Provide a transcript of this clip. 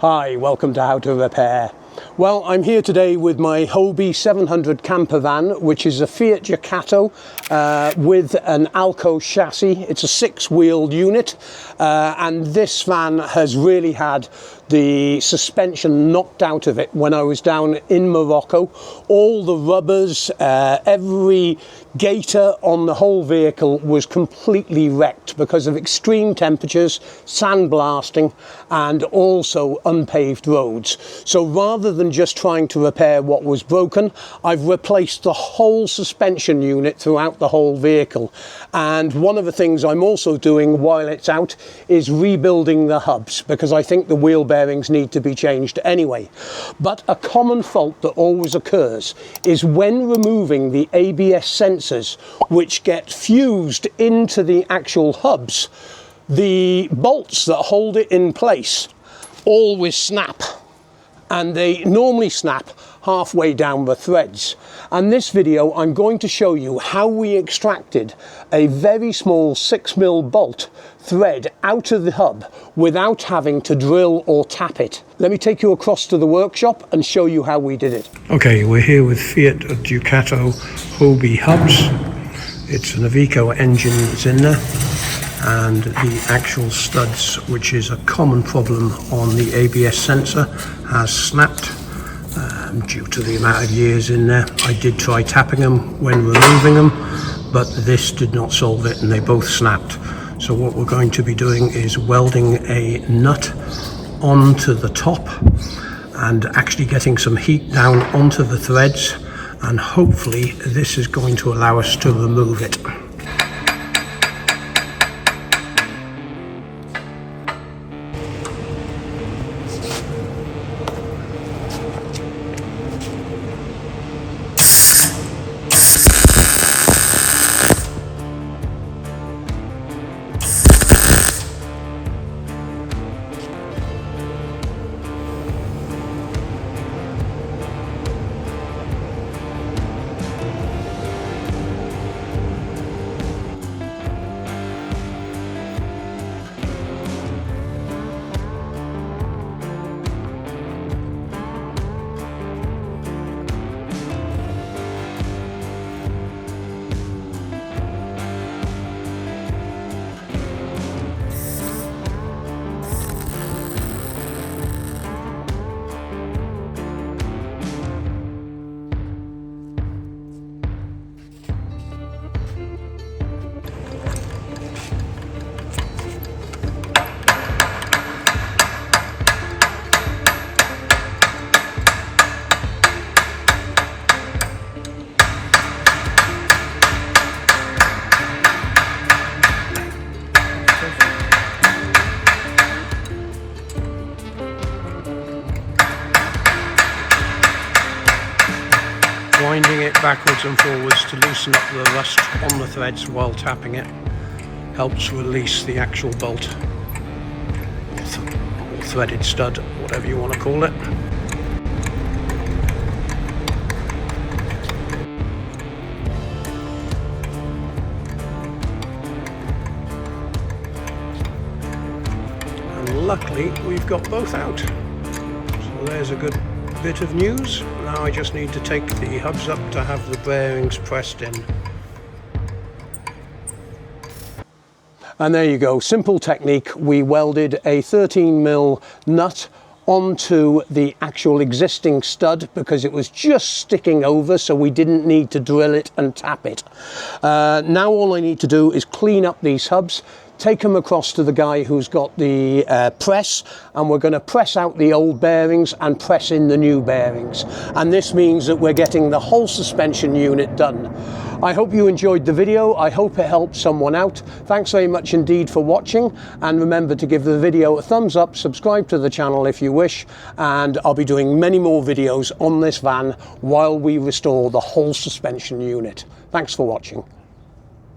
Hi, welcome to How to Repair. Well, I'm here today with my Hobie 700 camper van, which is a Fiat Ducato with an Alko chassis. It's a 6-wheeled unit, and this van has really had the suspension knocked out of it when I was down in Morocco. All the rubbers, every gaiter on the whole vehicle was completely wrecked because of extreme temperatures, sandblasting, and also unpaved roads. So rather than just trying to repair what was broken, I've replaced the whole suspension unit throughout the whole vehicle. And one of the things I'm also doing while it's out is rebuilding the hubs, because I think the wheel bearings need to be changed anyway. But a common fault that always occurs is when removing the ABS sensors, which get fused into the actual hubs, the bolts that hold it in place always snap, and they normally snap halfway down the threads. And this video I'm going to show you how we extracted a very small 6mm bolt thread out of the hub without having to drill or tap it. Let me take you across to the workshop and show you how we did it. Okay, we're here with Fiat Ducato Hobie hubs. It's an Iveco engine that's in there, and the actual studs, which is a common problem on the ABS sensor, has snapped due to the amount of years in there. I did try tapping them when removing them, but this did not solve it and they both snapped. So what we're going to be doing is welding a nut onto the top and actually getting some heat down onto the threads, and hopefully this is going to allow us to remove it. Winding it backwards and forwards to loosen up the rust on the threads while tapping it helps release the actual bolt, or threaded stud, whatever you want to call it. And luckily we've got both out, so there's a good bit of news. Now I just need to take the hubs up to have the bearings pressed in. And there you go, simple technique. We welded a 13mm nut onto the actual existing stud because it was just sticking over, so we didn't need to drill it and tap it. Now all I need to do is clean up these hubs, take them across to the guy who's got the press, and we're going to press out the old bearings and press in the new bearings. And this means that we're getting the whole suspension unit done. I hope you enjoyed the video. I hope it helped someone out. Thanks very much indeed for watching, and remember to give the video a thumbs up, subscribe to the channel if you wish, and I'll be doing many more videos on this van while we restore the whole suspension unit. Thanks for watching.